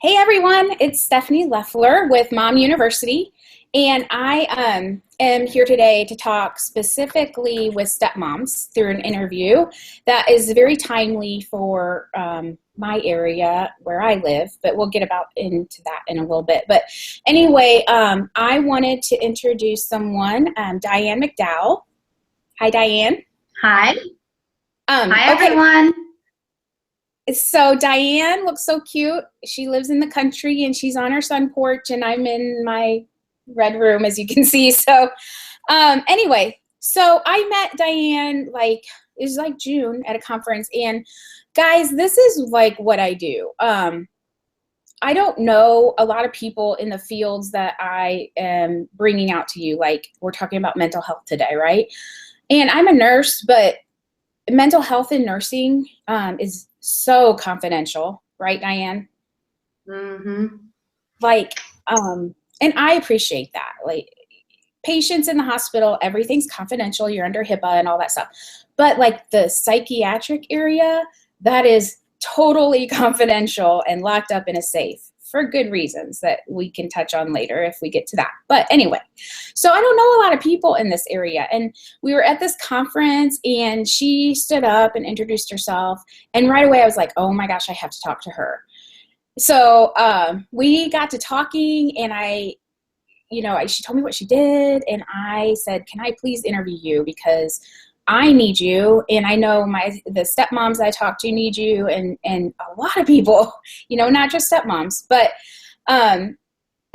Hey everyone, it's Stephanie Leffler with Mom University, and I am here today to talk specifically with stepmoms through an interview that is very timely for my area where I live, but we'll get about into that in a little bit. But anyway, I wanted to introduce someone, Diane McDowell. Hi, Diane. Hi. Hi, Okay. everyone. So Diane looks so cute. She lives in the country and she's on her sun porch and I'm in my red room, as you can see. So anyway, so I met Diane it was like June at a conference, and guys, this is like what I do. I don't know a lot of people in the fields that I am bringing out to you. Like, we're talking about mental health today, right? And I'm a nurse, but mental health in nursing is so confidential, right, Diane? Mm-hmm. And I appreciate that. Like, patients in the hospital, everything's confidential. You're under HIPAA and all that stuff. But like the psychiatric area, that is totally confidential and locked up in a safe for good reasons that we can touch on later if we get to that. But anyway, so I don't know a lot of people in this area. And we were at this conference and she stood up and introduced herself. And right away I was like, oh my gosh, I have to talk to her. So we got to talking, and she told me what she did. And I said, can I please interview you? Because I need you, and I know the stepmoms I talk to need you, and a lot of people, not just stepmoms. But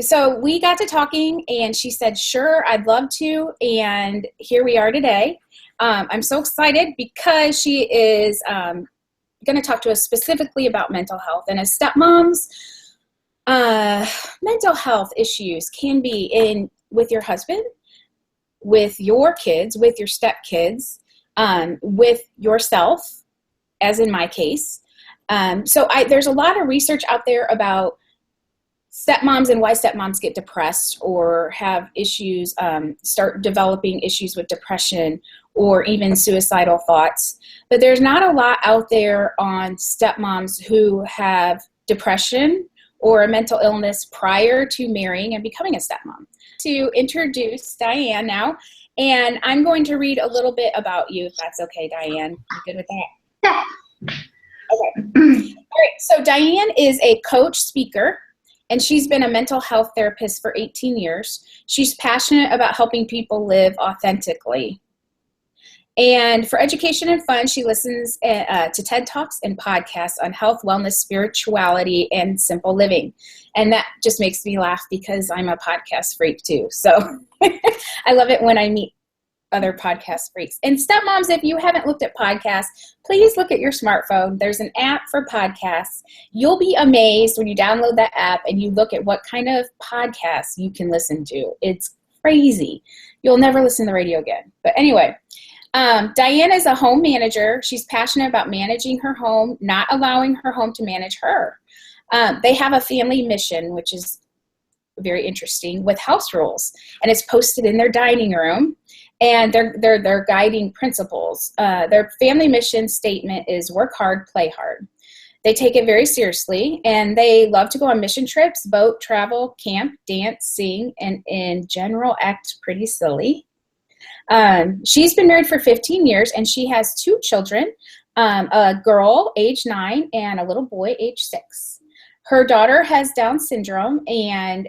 so we got to talking, and she said, sure, I'd love to, and here we are today. I'm so excited because she is going to talk to us specifically about mental health. And as stepmoms, mental health issues can be with your husband, with your kids, with your stepkids, with yourself, as in my case. So there's a lot of research out there about stepmoms and why stepmoms get depressed or have issues, start developing issues with depression or even suicidal thoughts. But there's not a lot out there on stepmoms who have depression or a mental illness prior to marrying and becoming a stepmom. To introduce Diane now, and I'm going to read a little bit about you, if that's okay, Diane. You good with that? Yeah. Okay. All right. So Diane is a coach, speaker, and she's been a mental health therapist for 18 years. She's passionate about helping people live authentically. And for education and fun, she listens to TED Talks and podcasts on health, wellness, spirituality, and simple living. And that just makes me laugh because I'm a podcast freak too. So I love it when I meet other podcast freaks. And stepmoms, if you haven't looked at podcasts, please look at your smartphone. There's an app for podcasts. You'll be amazed when you download that app and you look at what kind of podcasts you can listen to. It's crazy. You'll never listen to the radio again. But anyway, Diane is a home manager. She's passionate about managing her home, not allowing her home to manage her. They have a family mission, which is very interesting, with house rules, and it's posted in their dining room. And their guiding principles. Their family mission statement is work hard, play hard. They take it very seriously, and they love to go on mission trips, boat, travel, camp, dance, sing, and in general act pretty silly. She's been married for 15 years, and she has 2 children, a girl, age 9, and a little boy, age 6. Her daughter has Down syndrome, and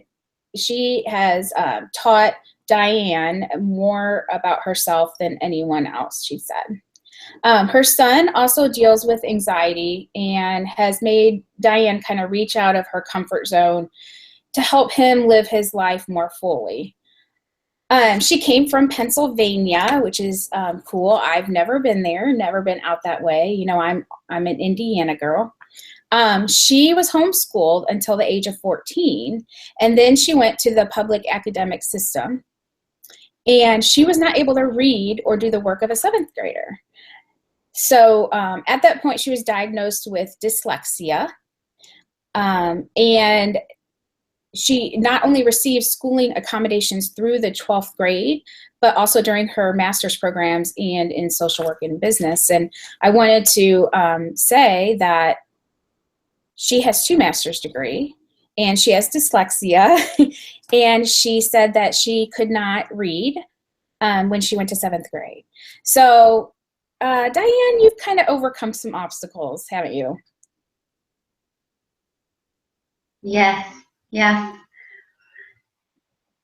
she has taught Diane more about herself than anyone else, she said. Her son also deals with anxiety and has made Diane kind of reach out of her comfort zone to help him live his life more fully. She came from Pennsylvania, which is cool. I've never been there, never been out that way. I'm an Indiana girl. She was homeschooled until the age of 14, and then she went to the public academic system, and she was not able to read or do the work of a 7th grader. So at that point, she was diagnosed with dyslexia, and she not only received schooling accommodations through the 12th grade, but also during her master's programs and in social work and business. And I wanted to say that she has 2 master's degrees. and she has dyslexia. And she said that she could not read when she went to 7th grade. So, Diane, you've kind of overcome some obstacles, haven't you? Yes, yes.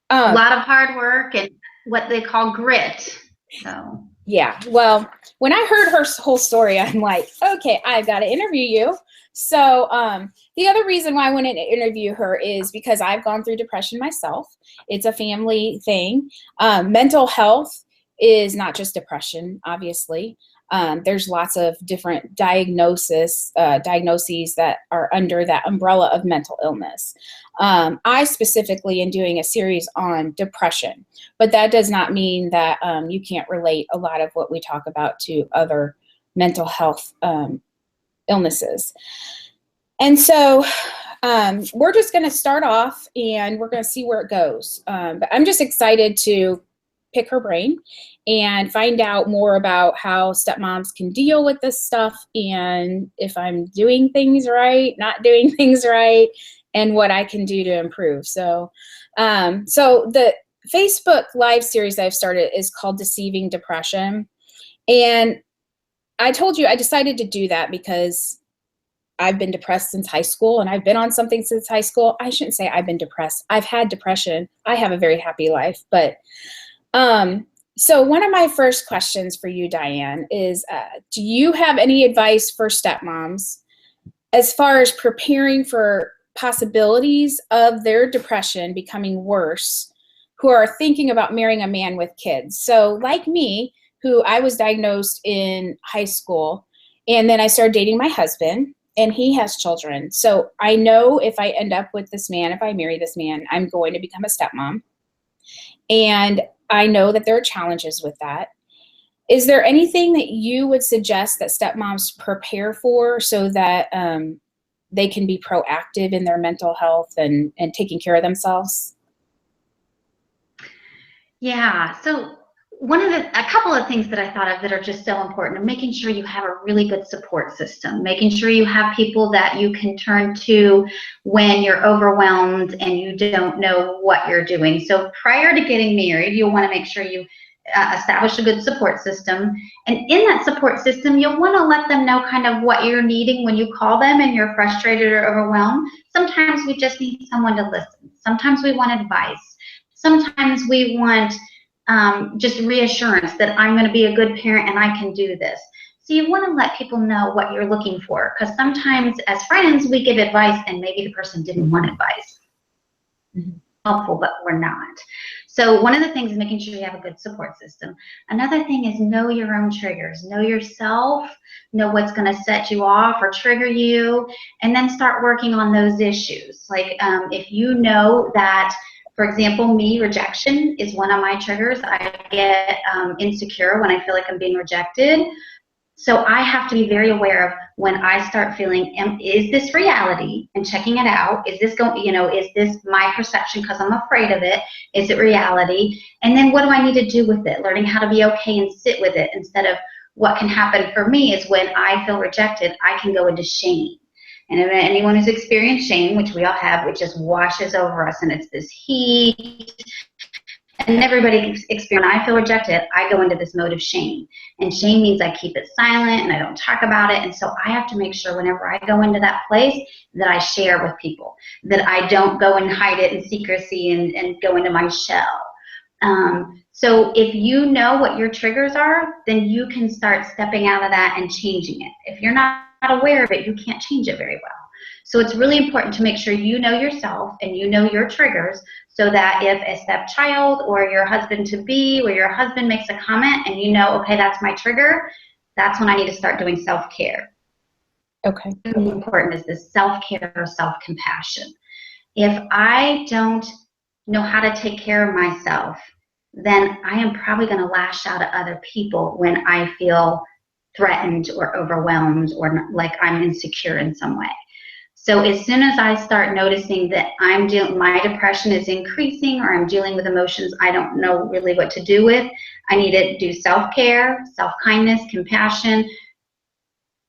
A lot of hard work and what they call grit. So. Yeah, well, when I heard her whole story, I'm like, okay, I've got to interview you. So the other reason why I wanted to interview her is because I've gone through depression myself. It's a family thing. Mental health is not just depression, obviously. There's lots of different diagnoses that are under that umbrella of mental illness. I specifically am doing a series on depression, but that does not mean that you can't relate a lot of what we talk about to other mental health illnesses. And so we're just going to start off and we're going to see where it goes. But I'm just excited to pick her brain and find out more about how stepmoms can deal with this stuff, and if I'm doing things right, not doing things right, and what I can do to improve. So the Facebook live series I've started is called Deceiving Depression. And I told you I decided to do that because I've been depressed since high school, and I've been on something since high school. I shouldn't say I've been depressed. I've had depression. I have a very happy life. But so one of my first questions for you, Diane, is do you have any advice for stepmoms as far as preparing for possibilities of their depression becoming worse, who are thinking about marrying a man with kids? So like me, who I was diagnosed in high school, and then I started dating my husband, and he has children. So I know if I end up with this man, if I marry this man, I'm going to become a stepmom. And I know that there are challenges with that. Is there anything that you would suggest that stepmoms prepare for so that they can be proactive in their mental health and taking care of themselves? Yeah, so a couple of things that I thought of that are just so important are making sure you have a really good support system, making sure you have people that you can turn to when you're overwhelmed and you don't know what you're doing. So prior to getting married, you'll want to make sure you establish a good support system. And in that support system, you'll want to let them know kind of what you're needing when you call them and you're frustrated or overwhelmed. Sometimes we just need someone to listen. Sometimes we want advice. Sometimes we want just reassurance that I'm going to be a good parent and I can do this. So you want to let people know what you're looking for, because sometimes as friends we give advice and maybe the person didn't want advice. Helpful, but we're not. So one of the things is making sure you have a good support system. Another thing is know your own triggers. Know yourself, know what's going to set you off or trigger you, and then start working on those issues. Like if you know that, for example, me, rejection is one of my triggers. I get insecure when I feel like I'm being rejected. So I have to be very aware of when I start feeling, is this reality, and checking it out. Is this going, is this my perception because I'm afraid of it? Is it reality? And then what do I need to do with it? Learning how to be okay and sit with it, instead of what can happen for me is when I feel rejected, I can go into shame. And if anyone who's experienced shame, which we all have, it just washes over us, and it's this heat. And everybody experience, when I feel rejected, I go into this mode of shame. And shame means I keep it silent and I don't talk about it. And so I have to make sure whenever I go into that place that I share with people, that I don't go and hide it in secrecy and go into my shell. So if you know what your triggers are, then you can start stepping out of that and changing it. If you're not aware of it, you can't change it very well. So it's really important to make sure you know yourself and you know your triggers, so that if a stepchild or your husband-to-be or your husband makes a comment and you know, okay, that's my trigger, that's when I need to start doing self-care. Okay. Really important is this self-care or self-compassion. If I don't know how to take care of myself, then I am probably going to lash out at other people when I feel threatened or overwhelmed or like I'm insecure in some way. So as soon as I start noticing that my depression is increasing, or I'm dealing with emotions I don't know really what to do with, I need to do self-care, self-kindness, compassion,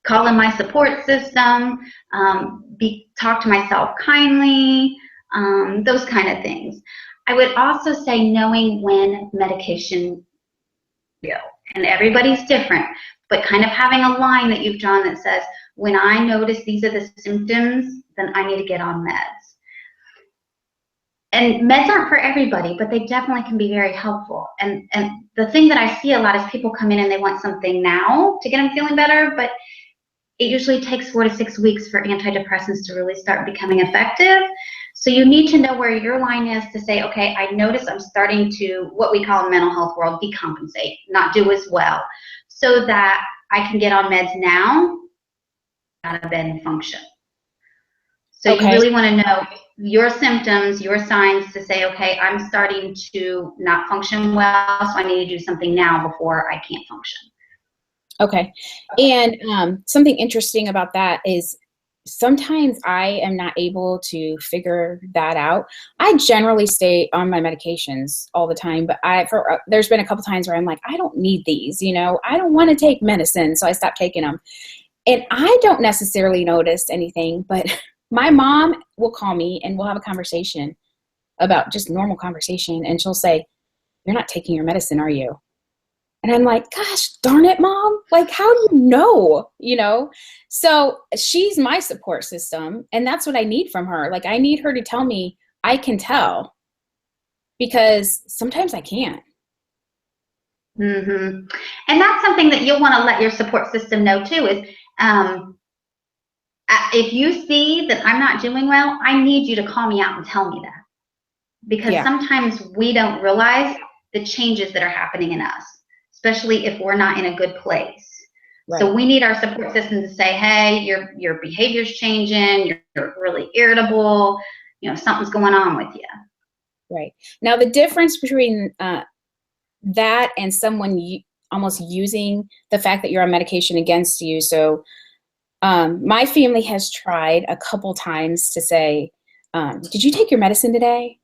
call in my support system, talk to myself kindly, those kind of things. I would also say knowing when medication go, and everybody's different, but kind of having a line that you've drawn that says, when I notice these are the symptoms, then I need to get on meds. And meds aren't for everybody, but they definitely can be very helpful. And the thing that I see a lot is people come in and they want something now to get them feeling better, but it usually takes 4 to 6 weeks for antidepressants to really start becoming effective. So you need to know where your line is to say, okay, I notice I'm starting to, what we call in mental health world, decompensate, not do as well, so that I can get on meds now, out of bed and function. So you really want to know your symptoms, your signs to say, okay, I'm starting to not function well, so I need to do something now before I can't function. Okay. And something interesting about that is sometimes I am not able to figure that out. I generally stay on my medications all the time, but there's been a couple times where I'm like, I don't need these, I don't want to take medicine, so I stopped taking them. And I don't necessarily notice anything, but my mom will call me and we'll have a conversation about just normal conversation. And she'll say, "You're not taking your medicine, are you?" And I'm like, gosh, darn it, Mom. Like, how do you know? So she's my support system. And that's what I need from her. Like, I need her to tell me I can tell, because sometimes I can't. Mm-hmm. And that's something that you'll want to let your support system know too, is if you see that I'm not doing well, I need you to call me out and tell me that. Because sometimes we don't realize the changes that are happening in us, especially if we're not in a good place. Right. So we need our support system to say, hey, your behavior's changing, you're really irritable, something's going on with you. Right. Now, the difference between that and someone almost using the fact that you're on medication against you. So my family has tried a couple times to say, did you take your medicine today?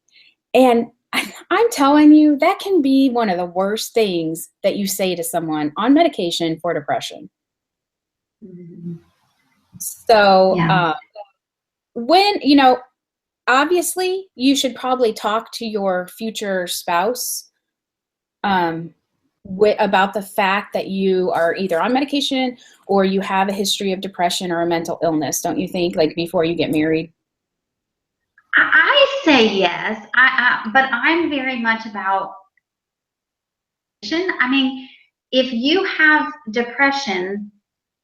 And I'm telling you, that can be one of the worst things that you say to someone on medication for depression. Mm-hmm. So when, obviously you should probably talk to your future spouse about the fact that you are either on medication or you have a history of depression or a mental illness, don't you think, like before you get married? I say yes, but I'm very much about, I mean, if you have depression,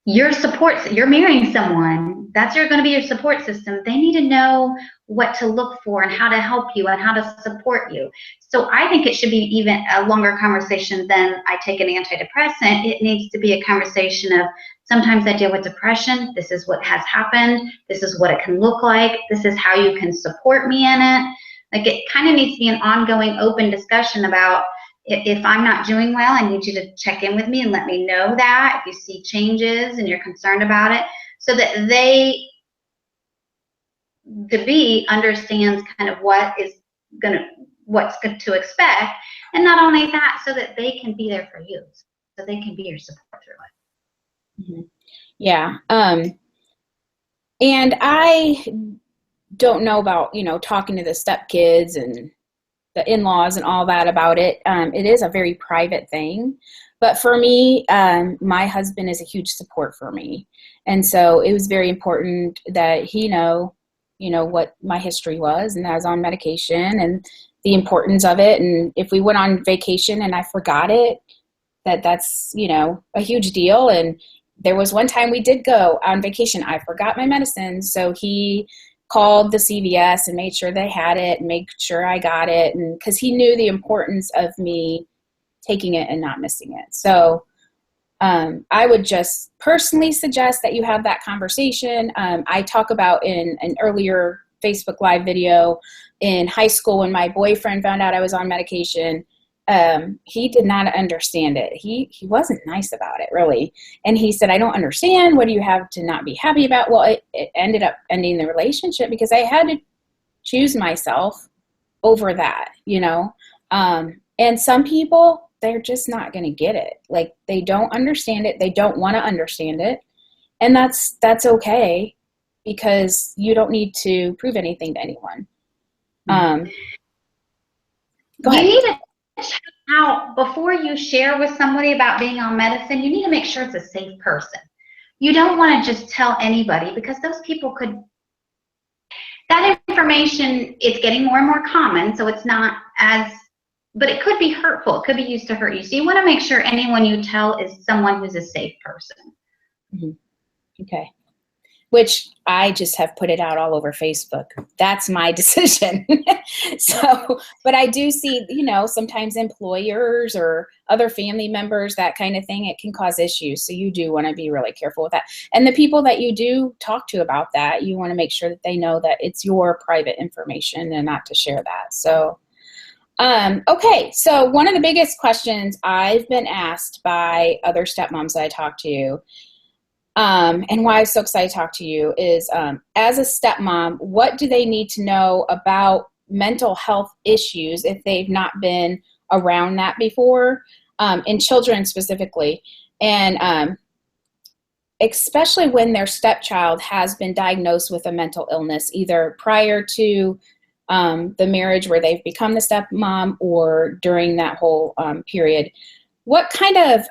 you're marrying someone, that's going to be your support system. They need to know what to look for and how to help you and how to support you. So I think it should be even a longer conversation than I take an antidepressant. It needs to be a conversation of, sometimes I deal with depression. This is what has happened. This is what it can look like. This is how you can support me in it. Like, it kind of needs to be an ongoing, open discussion about, if I'm not doing well, I need you to check in with me and let me know that if you see changes and you're concerned about it, so that understands kind of what's good to expect. And not only that, so that they can be there for you, so they can be your support through it. Mm-hmm. Yeah. And I don't know about, talking to the stepkids and the in-laws and all that about it. It is a very private thing. But for me, my husband is a huge support for me. And so it was very important that he know, what my history was, and I was on medication and the importance of it. And if we went on vacation and I forgot it, that's, a huge deal. And there was one time we did go on vacation. I forgot my medicine. So he called the CVS and made sure they had it and made sure I got it. And because he knew the importance of me taking it and not missing it. So I would just personally suggest that you have that conversation. I talk about in an earlier Facebook Live video in high school, when my boyfriend found out I was on medication, he did not understand it. He wasn't nice about it, really. And he said, I don't understand. What do you have to not be happy about? Well, it ended up ending the relationship because I had to choose myself over that, and some people, they're just not going to get it. Like, they don't understand it. They don't want to understand it. And that's okay, because you don't need to prove anything to anyone. Go ahead. You need to check out, before you share with somebody about being on medicine, you need to make sure it's a safe person. You don't want to just tell anybody, because those people could, that information is getting more and more common, so it's not as, but it could be hurtful. It could be used to hurt you. So you want to make sure anyone you tell is someone who's a safe person. Mm-hmm. Okay. Which I just have put it out all over Facebook. That's my decision. So, but I do see, sometimes employers or other family members, that kind of thing, it can cause issues. So you do want to be really careful with that. And the people that you do talk to about that, you want to make sure that they know that it's your private information and not to share that. So, okay. So one of the biggest questions I've been asked by other stepmoms that I talk to, and why I'm so excited to talk to you is, as a stepmom, what do they need to know about mental health issues if they've not been around that before, in children specifically, and especially when their stepchild has been diagnosed with a mental illness, either prior to the marriage where they've become the stepmom or during that whole period. What kind of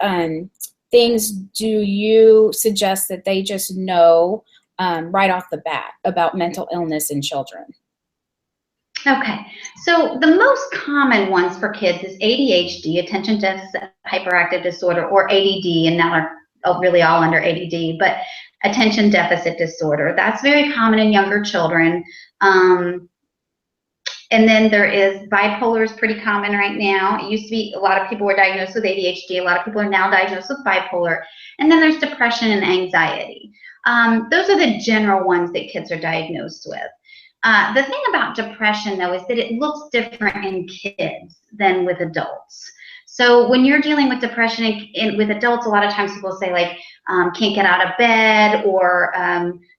things do you suggest that they just know right off the bat about mental illness in children? Okay, so the most common ones for kids is ADHD, attention deficit hyperactive disorder, or ADD, and now are really all under ADD, but attention deficit disorder. That's very common in younger children. And then there is bipolar, is pretty common right now. It used to be a lot of people were diagnosed with ADHD. A lot of people are now diagnosed with bipolar. And then there's depression and anxiety. Those are the general ones that kids are diagnosed with. The thing about depression, though, is that it looks different in kids than with adults. So when you're dealing with depression with adults, a lot of times people say, like, can't get out of bed, or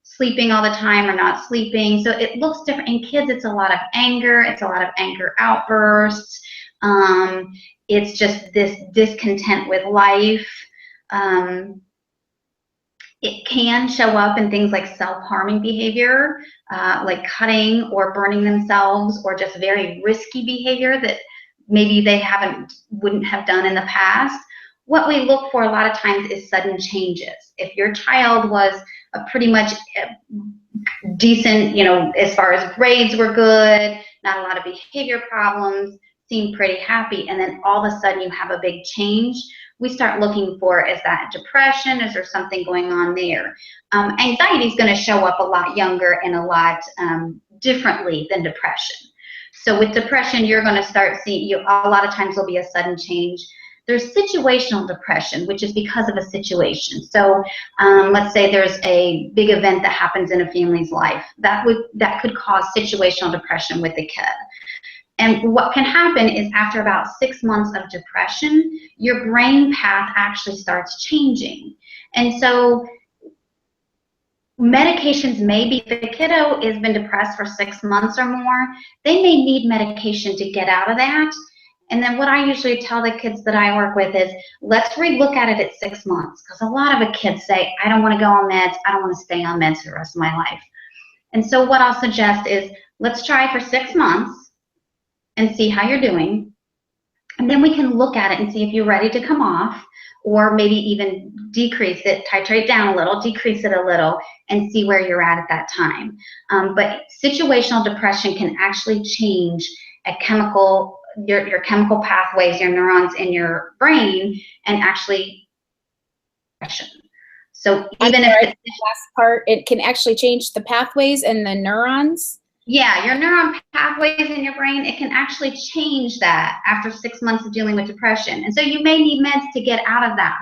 sleeping all the time or not sleeping. So it looks different. In kids, it's a lot of anger. It's a lot of anger outbursts. It's just this discontent with life. It can show up in things like self-harming behavior, like cutting or burning themselves, or just very risky behavior that maybe they wouldn't have done in the past. What we look for a lot of times is sudden changes. If your child was a pretty much decent, as far as grades were good, not a lot of behavior problems, seemed pretty happy, and then all of a sudden you have a big change, we start looking for, is that depression? Is there something going on there? Anxiety is going to show up a lot younger and a lot differently than depression. So with depression, you're going to start seeing, a lot of times there'll be a sudden change. There's situational depression, which is because of a situation. So let's say there's a big event that happens in a family's life. That could cause situational depression with the kid. And what can happen is, after about 6 months of depression, your brain path actually starts changing. And so medications may be, if the kiddo has been depressed for 6 months or more, they may need medication to get out of that. And then what I usually tell the kids that I work with is, let's relook at it at 6 months, because a lot of the kids say, I don't want to go on meds, I don't want to stay on meds for the rest of my life. And so what I'll suggest is, let's try for 6 months and see how you're doing. And then we can look at it and see if you're ready to come off, or maybe even decrease it, titrate down a little, decrease it a little, and see where you're at that time. But situational depression can actually change your chemical pathways, your neurons in your brain, and actually depression. So even if the last part, it can actually change the pathways and the neurons. Yeah, your neuron pathways in your brain, it can actually change that after 6 months of dealing with depression. And so you may need meds to get out of that.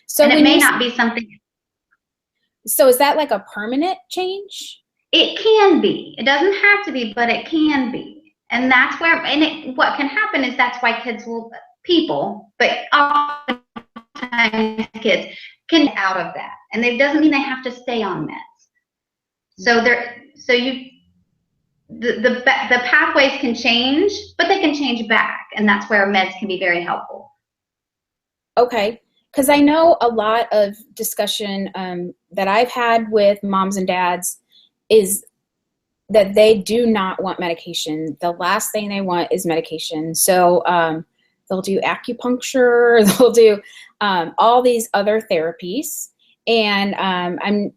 So, and it may not be something. So is that like a permanent change? It can be. It doesn't have to be, but it can be. And that's where, what can happen is, that's why but oftentimes kids can get out of that. And it doesn't mean they have to stay on meds. So the pathways can change, but they can change back, and that's where meds can be very helpful. Okay, because I know a lot of discussion that I've had with moms and dads is that they do not want medication. The last thing they want is medication. So they'll do acupuncture, they'll do all these other therapies. And I'm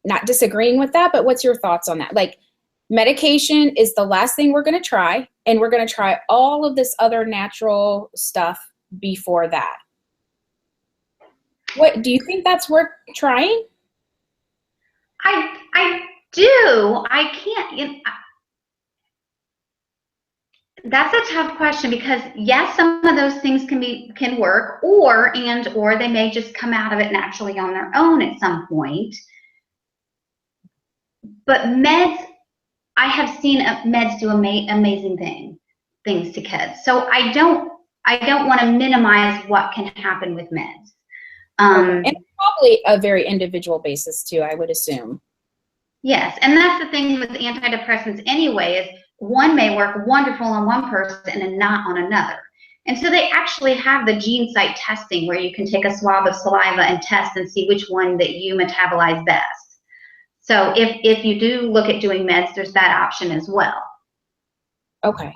not disagreeing with that, but what's your thoughts on that? Like, medication is the last thing we're going to try, and we're going to try all of this other natural stuff before that. What do you think that's worth trying? I do. I can't. That's a tough question, because yes, some of those things can work, or they may just come out of it naturally on their own at some point. But meds, I have seen meds do amazing things to kids. So I don't want to minimize what can happen with meds. And probably a very individual basis too, I would assume. Yes, and that's the thing with antidepressants anyway, is one may work wonderful on one person and not on another. And so they actually have the GeneSight testing, where you can take a swab of saliva and test and see which one that you metabolize best. So if you do look at doing meds, there's that option as well. Okay.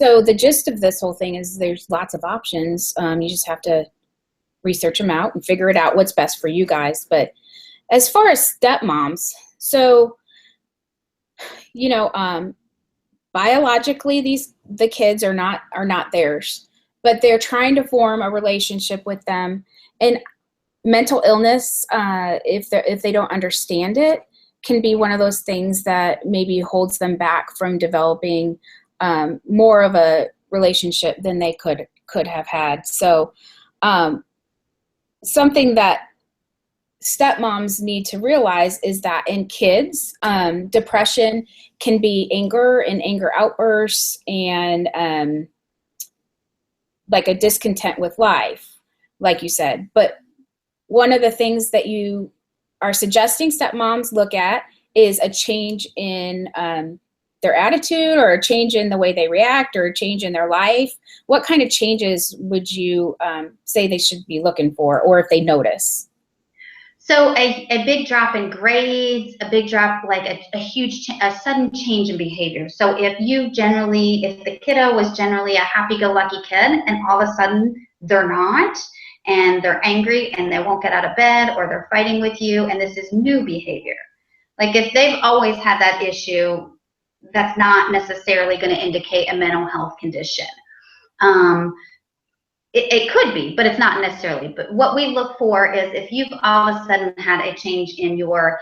So the gist of this whole thing is there's lots of options. You just have to research them out and figure it out what's best for you guys. But as far as stepmoms, so, you know, biologically, the kids are not theirs, but they're trying to form a relationship with them. And mental illness, if they don't understand it, can be one of those things that maybe holds them back from developing more of a relationship than they could have had. So something that stepmoms need to realize is that in kids, depression can be anger and anger outbursts, and like a discontent with life, like you said. But one of the things that you are suggesting stepmoms look at is a change in their attitude, or a change in the way they react, or a change in their life. What kind of changes would you say they should be looking for, or if they notice? So a big drop in grades, a big drop, like a sudden change in behavior. So if the kiddo was generally a happy-go-lucky kid, and all of a sudden they're not, and they're angry and they won't get out of bed, or they're fighting with you, and this is new behavior. Like if they've always had that issue, that's not necessarily going to indicate a mental health condition. It could be, but it's not necessarily. But what we look for is if you've all of a sudden had a change in your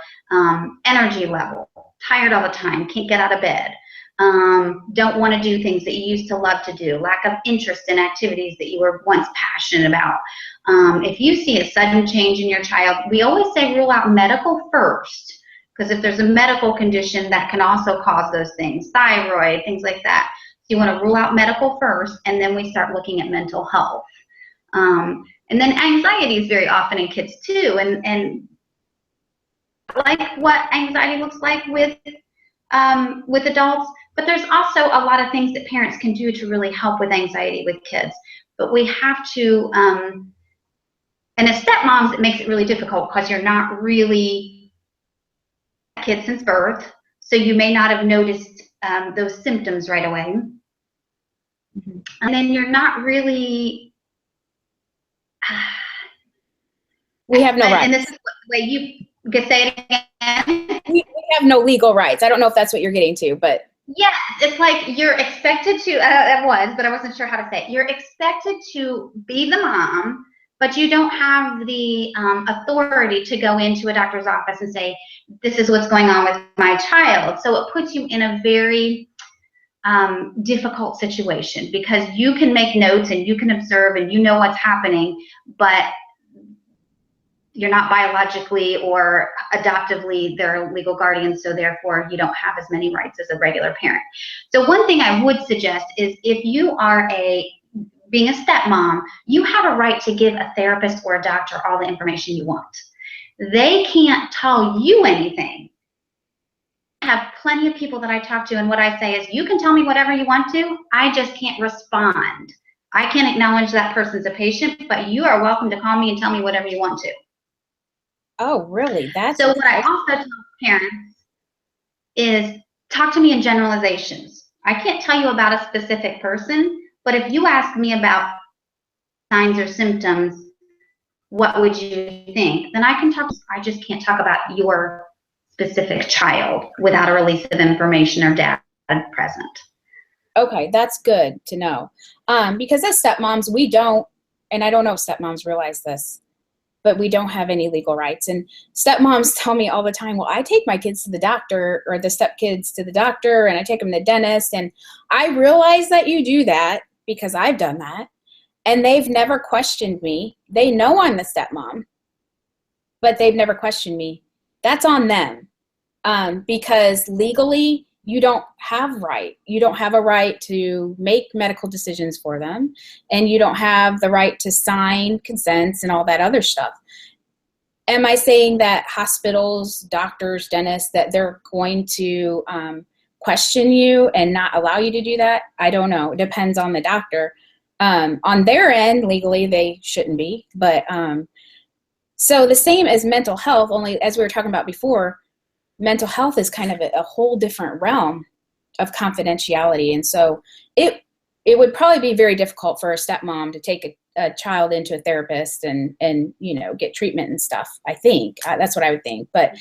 energy level, tired all the time, can't get out of bed, don't want to do things that you used to love to do, lack of interest in activities that you were once passionate about. If you see a sudden change in your child, we always say rule out medical first, because if there's a medical condition that can also cause those things, thyroid, things like that. You want to rule out medical first, and then we start looking at mental health. And then anxiety is very often in kids too, and like what anxiety looks like with adults, but there's also a lot of things that parents can do to really help with anxiety with kids. But we have to, and as stepmoms, it makes it really difficult, because you're not really a kid since birth, so you may not have noticed those symptoms right away. Mm-hmm. And then you're not really. We have no rights. And this is the way you could say it again. We have no legal rights. I don't know if that's what you're getting to, but. Yes, it's like you're expected to, but I wasn't sure how to say it. You're expected to be the mom, but you don't have the authority to go into a doctor's office and say, this is what's going on with my child. So it puts you in a very difficult situation, because you can make notes and you can observe and you know what's happening, but you're not biologically or adoptively their legal guardian, so therefore you don't have as many rights as a regular parent. So one thing I would suggest is, if you are being a stepmom, you have a right to give a therapist or a doctor all the information you want. They can't tell you anything. I have plenty of people that I talk to, and what I say is, you can tell me whatever you want to, I just can't respond. I can't acknowledge that person's a patient, but you are welcome to call me and tell me whatever you want to. Oh, really? So what I also tell parents is talk to me in generalizations. I can't tell you about a specific person, but if you ask me about signs or symptoms, what would you think? Then I can talk. I just can't talk about your specific child without a release of information or data present. Okay, that's good to know. Because as stepmoms, we don't, and I don't know if stepmoms realize this, but we don't have any legal rights. And stepmoms tell me all the time, well, I take my kids to the doctor, or the stepkids to the doctor, and I take them to the dentist. And I realize that you do that because I've done that. And they've never questioned me. They know I'm the stepmom, but they've never questioned me. That's on them. Because legally, you don't have a right to make medical decisions for them, and you don't have the right to sign consents and all that other stuff. Am I saying that hospitals, doctors, dentists, that they're going to question you and not allow you to do that? I don't know. It depends on the doctor. On their end, legally, they shouldn't be. But so the same as mental health, only as we were talking about before, mental health is kind of a whole different realm of confidentiality. And so it would probably be very difficult for a stepmom to take a child into a therapist and get treatment and stuff. I think that's what I would think. But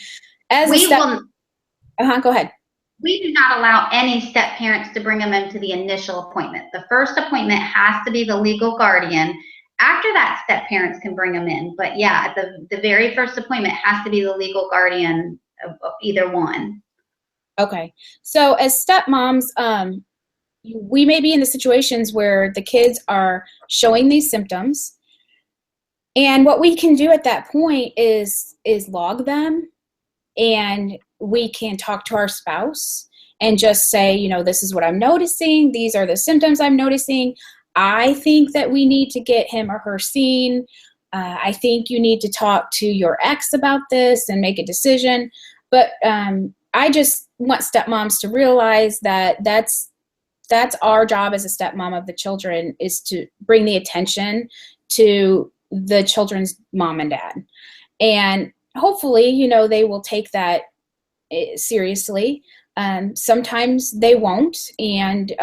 as go ahead. We do not allow any step parents to bring them into the initial appointment. The first appointment has to be the legal guardian. After that, step parents can bring them in. But yeah, the very first appointment has to be the legal guardian of either one. Okay. So as stepmoms, we may be in the situations where the kids are showing these symptoms. And what we can do at that point is log them, and we can talk to our spouse and just say, this is what I'm noticing. These are the symptoms I'm noticing. I think that we need to get him or her seen. I think you need to talk to your ex about this and make a decision. But I just want stepmoms to realize that that's our job as a stepmom of the children, is to bring the attention to the children's mom and dad. And hopefully, they will take that seriously. Sometimes they won't, and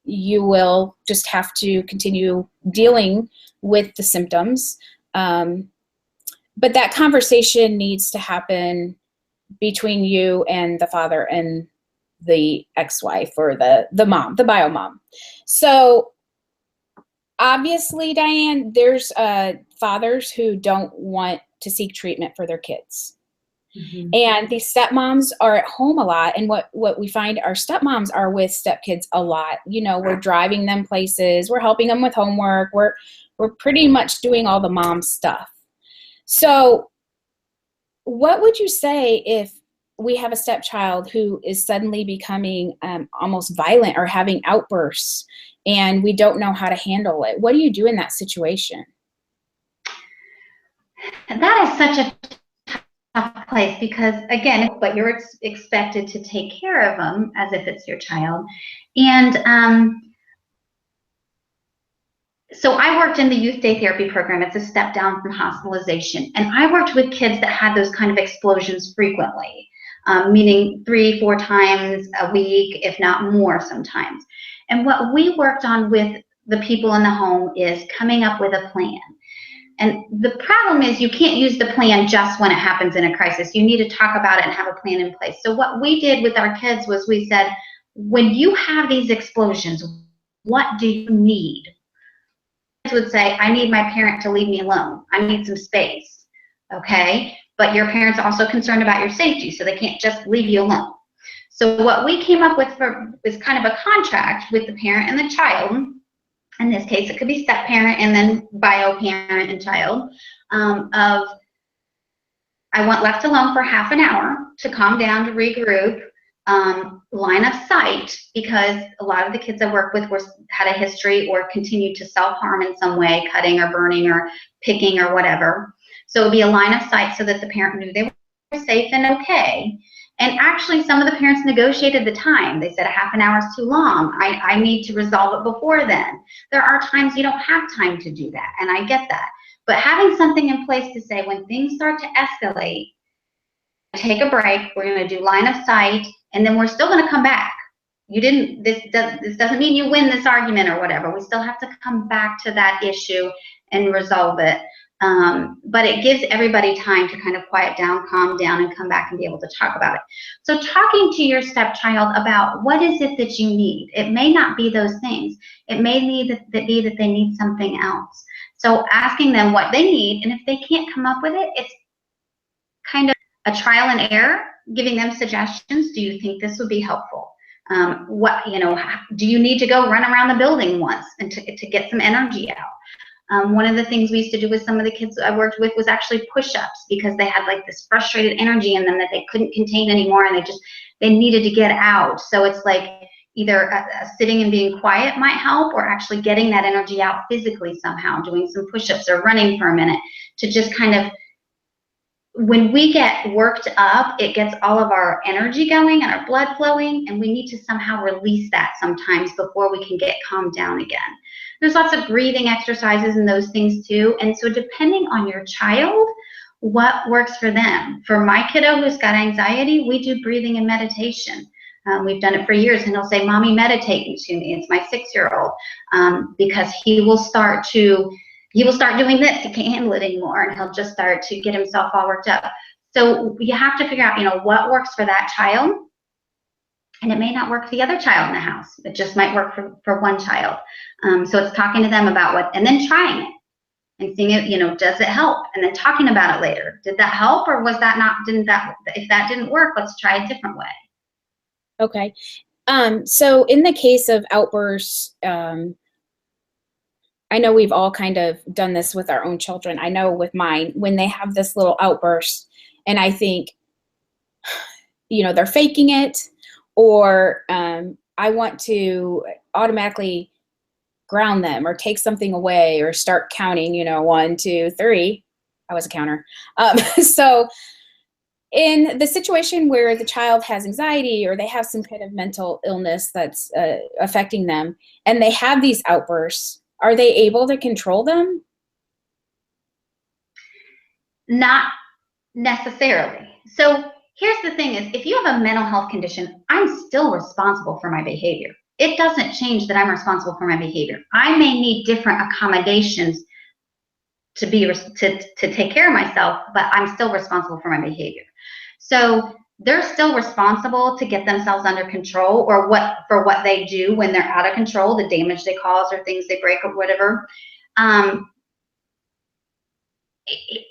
you will just have to continue dealing with the symptoms. But that conversation needs to happen between you and the father and the ex-wife, or the mom, the bio mom. So obviously, Diane, there's fathers who don't want to seek treatment for their kids. Mm-hmm. And these stepmoms are at home a lot. And what we find, our stepmoms are with stepkids a lot. We're driving them places. We're helping them with homework. We're pretty much doing all the mom stuff. So what would you say if we have a stepchild who is suddenly becoming almost violent or having outbursts, and we don't know how to handle it? What do you do in that situation? That is such a tough place, because again, but you're expected to take care of them as if it's your child. And so I worked in the youth day therapy program. It's a step down from hospitalization. And I worked with kids that had those kind of explosions frequently, meaning 3-4 times a week, if not more sometimes. And what we worked on with the people in the home is coming up with a plan. And the problem is you can't use the plan just when it happens in a crisis. You need to talk about it and have a plan in place. So what we did with our kids was we said, when you have these explosions, what do you need? Would say, I need my parent to leave me alone. I need some space. Okay? But your parent's also concerned about your safety, so they can't just leave you alone. So what we came up with was kind of a contract with the parent and the child. In this case, it could be step parent and then bio parent and child, of I want left alone for half an hour to calm down, to regroup, line of sight, because a lot of the kids I work with had a history or continued to self-harm in some way, cutting or burning or picking or whatever. So it would be a line of sight so that the parent knew they were safe and okay. And actually, some of the parents negotiated the time. They said a half an hour is too long. I need to resolve it before then. There are times you don't have time to do that, and I get that. But having something in place to say when things start to escalate, take a break, we're going to do line of sight, and then we're still going to come back. This doesn't mean you win this argument or whatever. We still have to come back to that issue and resolve it. But it gives everybody time to kind of quiet down, calm down, and come back and be able to talk about it. So talking to your stepchild about what is it that you need. It may not be those things. It may be that they need something else. So asking them what they need, and if they can't come up with it, it's kind of a trial and error, giving them suggestions. Do you think this would be helpful? Do you need to go run around the building once and to get some energy out? One of the things we used to do with some of the kids I worked with was actually push-ups, because they had like this frustrated energy in them that they couldn't contain anymore, and they needed to get out. So it's like either sitting and being quiet might help, or actually getting that energy out physically somehow, doing some push-ups or running for a minute to just kind of, when we get worked up, it gets all of our energy going and our blood flowing, and we need to somehow release that sometimes before we can get calmed down again. There's lots of breathing exercises and those things too, and so depending on your child, what works for them. For my kiddo who's got anxiety, we do breathing and meditation. We've done it for years, and he'll say, "Mommy, meditate to me." It's my 6-year-old, because he will start doing this. He can't handle it anymore, and he'll just start to get himself all worked up. So you have to figure out, what works for that child, and it may not work for the other child in the house. It just might work for one child. So it's talking to them about and then trying it and seeing it, does it help? And then talking about it later. Did that help, or was that not? If that didn't work, let's try a different way. Okay. So in the case of outbursts, I know we've all kind of done this with our own children. I know with mine, when they have this little outburst, and I think, they're faking it, or I want to automatically ground them or take something away or start counting, 1, 2, 3. I was a counter. So in the situation where the child has anxiety or they have some kind of mental illness that's affecting them, and they have these outbursts, are they able to control them? Not necessarily. So here's the thing is, if you have a mental health condition, I'm still responsible for my behavior. It doesn't change that I'm responsible for my behavior. I may need different accommodations to take care of myself, but I'm still responsible for my behavior. So they're still responsible to get themselves under control, or for what they do when they're out of control, the damage they cause or things they break or whatever.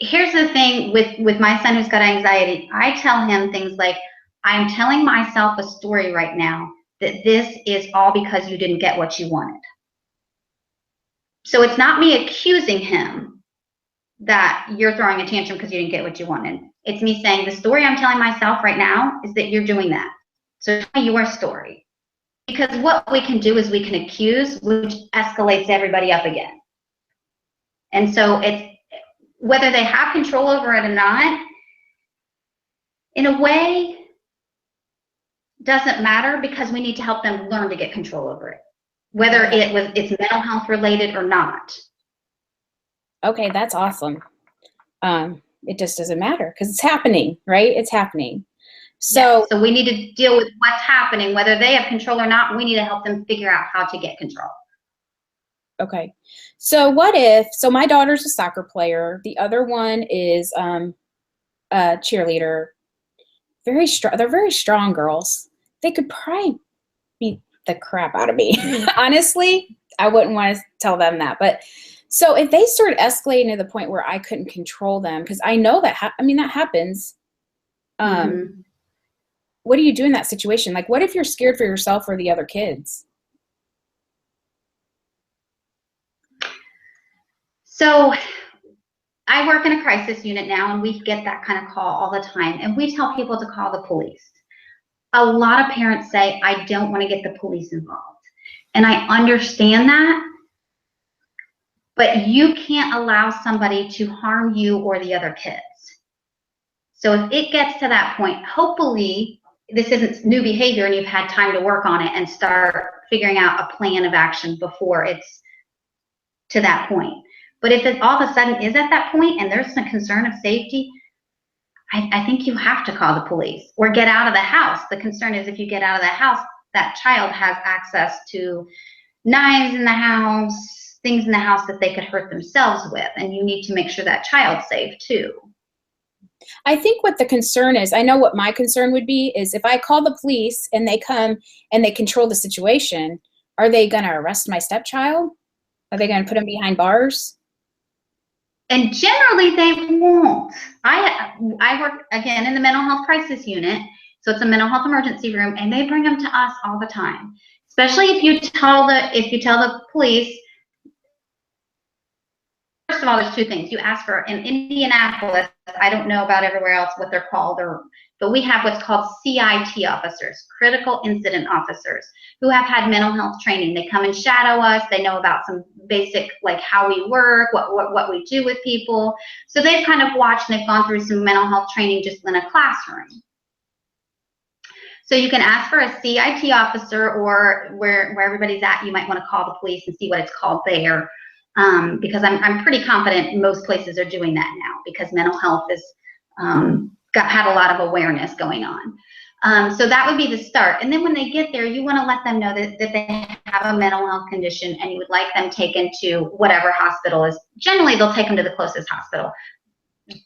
Here's the thing with my son who's got anxiety. I tell him things like, I'm telling myself a story right now that this is all because you didn't get what you wanted. So it's not me accusing him that you're throwing a tantrum because you didn't get what you wanted. It's me saying the story I'm telling myself right now is that you're doing that. So tell me your story. Because what we can do is we can accuse, which escalates everybody up again. And so it's whether they have control over it or not, in a way, doesn't matter, because we need to help them learn to get control over it, whether it's mental health related or not. Okay, that's awesome. It just doesn't matter because it's happening, right? It's happening. So we need to deal with what's happening, whether they have control or not. We need to help them figure out how to get control. Okay. So my daughter's a soccer player. The other one is a cheerleader. Very strong. They're very strong girls. They could probably beat the crap out of me. Honestly, I wouldn't want to tell them that. But so if they start escalating to the point where I couldn't control them, because I know that, that happens. What do you do in that situation? Like, what if you're scared for yourself or the other kids? So I work in a crisis unit now, and we get that kind of call all the time, and we tell people to call the police. A lot of parents say, I don't want to get the police involved. And I understand that, but you can't allow somebody to harm you or the other kids. So if it gets to that point, hopefully this isn't new behavior and you've had time to work on it and start figuring out a plan of action before it's to that point. But if it all of a sudden is at that point and there's a concern of safety, I think you have to call the police or get out of the house. The concern is if you get out of the house, that child has access to knives in the house, things in the house that they could hurt themselves with, and you need to make sure that child's safe too. I think what the concern is, I know what my concern would be, is if I call the police and they come and they control the situation, are they going to arrest my stepchild? Are they going to put him behind bars? And generally they won't. I work, again, in the mental health crisis unit, so it's a mental health emergency room, and they bring them to us all the time. Especially if you tell the police. First of all, there's two things. You ask for, in Indianapolis, I don't know about everywhere else what they're called, but we have what's called CIT officers, critical incident officers, who have had mental health training. They come and shadow us. They know about some basic, like how we work, what we do with people. So they've kind of watched and they've gone through some mental health training just in a classroom. So you can ask for a CIT officer, or where everybody's at, you might want to call the police and see what it's called there. Because I'm pretty confident most places are doing that now, because mental health has had a lot of awareness going on. So that would be the start. And then when they get there, you want to let them know that they have a mental health condition and you would like them taken to whatever hospital is. Generally, they'll take them to the closest hospital.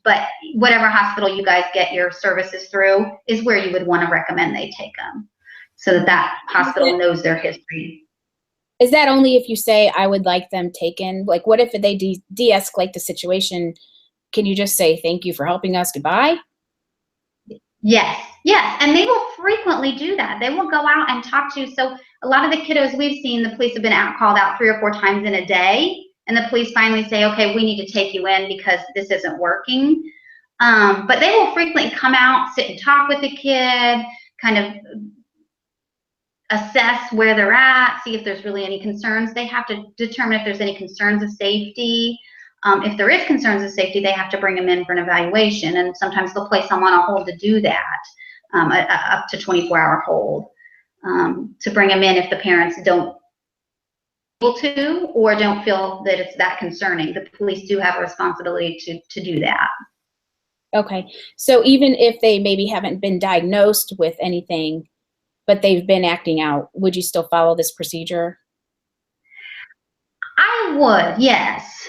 But whatever hospital you guys get your services through is where you would want to recommend they take them, so that hospital knows their history. Is that only if you say, I would like them taken? Like, what if they de-escalate the situation? Can you just say, thank you for helping us, goodbye? Yes, and they will frequently do that. They will go out and talk to you. So a lot of the kiddos we've seen, the police have been called out 3 or 4 times in a day, and the police finally say, okay, we need to take you in because this isn't working. But they will frequently come out, sit and talk with the kid, kind of assess where they're at, see if there's really any concerns. They have to determine if there's any concerns of safety. If there is concerns of safety, they have to bring them in for an evaluation, and sometimes they'll place them on a hold to do that, up to 24-hour hold, to bring them in if the parents don't able to or don't feel that it's that concerning. The police do have a responsibility to do that. Okay, so even if they maybe haven't been diagnosed with anything, but they've been acting out, would you still follow this procedure? I would, yes.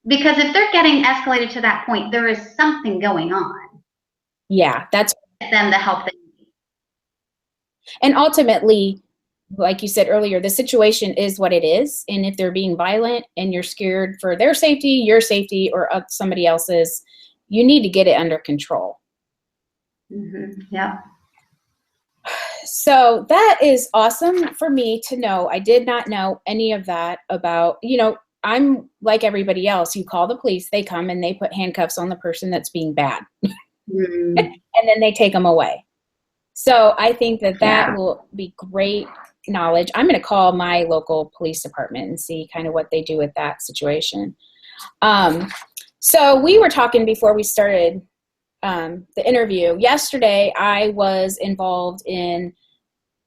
Because if they're getting escalated to that point, there is something going on. Yeah, that's them the help they need. And ultimately, like you said earlier, the situation is what it is. And if they're being violent and you're scared for their safety, your safety, or somebody else's, you need to get it under control. Mm-hmm. Yeah. So that is awesome for me to know. I did not know any of that about, I'm like everybody else. You call the police, they come and they put handcuffs on the person that's being bad. Mm-hmm. And then they take them away. So I think that will be great knowledge. I'm going to call my local police department and see kind of what they do with that situation. So we were talking before we started the interview. Yesterday, I was involved in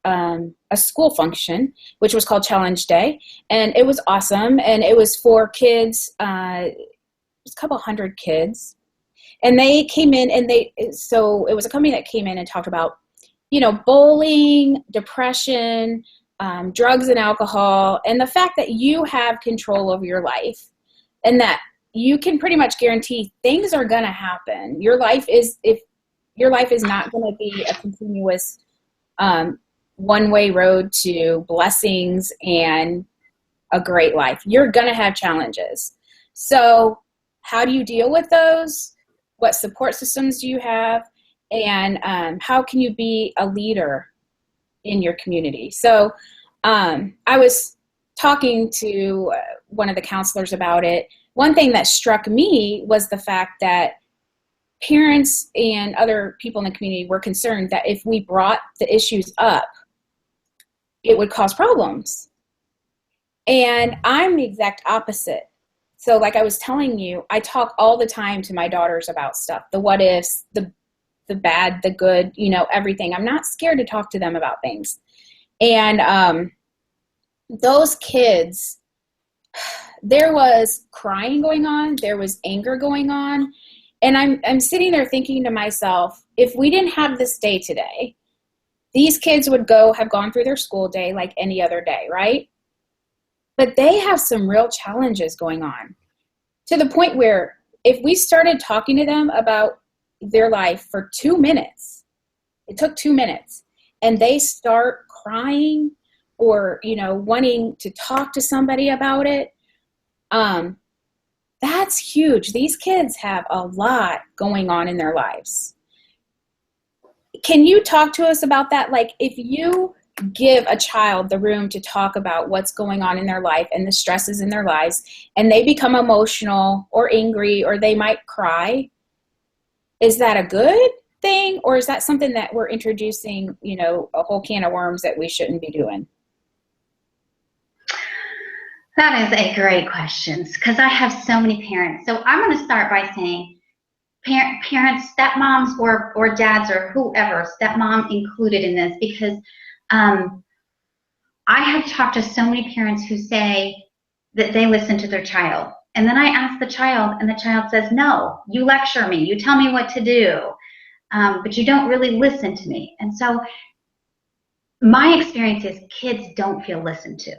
a school function, which was called Challenge Day, and it was awesome. And it was for kids, it was a couple hundred kids, and they came in and so it was a company that came in and talked about, bullying, depression, drugs and alcohol, and the fact that you have control over your life, and that you can pretty much guarantee things are going to happen. If your life is not going to be a continuous one-way road to blessings and a great life. You're going to have challenges. So how do you deal with those? What support systems do you have? And how can you be a leader in your community? So I was talking to one of the counselors about it. One thing that struck me was the fact that parents and other people in the community were concerned that if we brought the issues up, it would cause problems. And I'm the exact opposite. So like I was telling you, I talk all the time to my daughters about stuff, the what ifs, the the bad, the good, you know, everything. I'm not scared to talk to them about things. And those kids, there was crying going on, there was anger going on, and I'm sitting there thinking to myself, if we didn't have this day today, these kids would have gone through their school day like any other day, right? But they have some real challenges going on, to the point where if we started talking to them about their life for 2 minutes, it took 2 minutes, and they start crying or, you know, wanting to talk to somebody about it, that's huge. These kids have a lot going on in their lives. Can you talk to us about that? Like, if you give a child the room to talk about what's going on in their life and the stresses in their lives, and they become emotional or angry, or they might cry, is that a good thing? Or is that something that we're introducing, you know, a whole can of worms that we shouldn't be doing? That is a great question, because I have so many parents. So I'm going to start by saying parents, stepmoms or dads or whoever, stepmom included in this, because I have talked to so many parents who say that they listen to their child. And then I ask the child, and the child says, no, you lecture me, you tell me what to do, but you don't really listen to me. And so my experience is kids don't feel listened to.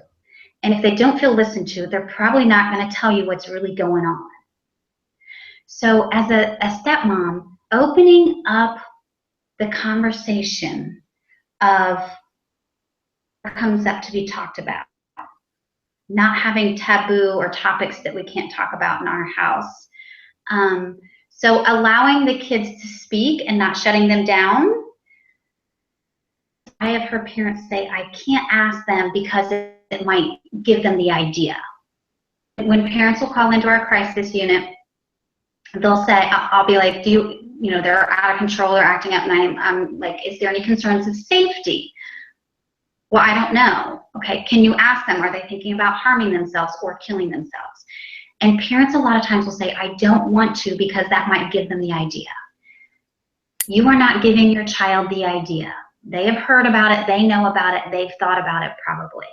And if they don't feel listened to, they're probably not going to tell you what's really going on. So as a stepmom, opening up the conversation of what comes up to be talked about, not having taboo or topics that we can't talk about in our house. So allowing the kids to speak and not shutting them down. I have heard parents say, I can't ask them because it might give them the idea. When parents will call into our crisis unit, they'll say, I'll be like, you know, they're out of control or acting up, and I'm like, is there any concerns of safety? Well, I don't know. Okay, can you ask them, are they thinking about harming themselves or killing themselves? And parents a lot of times will say, I don't want to, because that might give them the idea. You are not giving your child the idea. They have heard about it, they know about it, they've thought about it probably.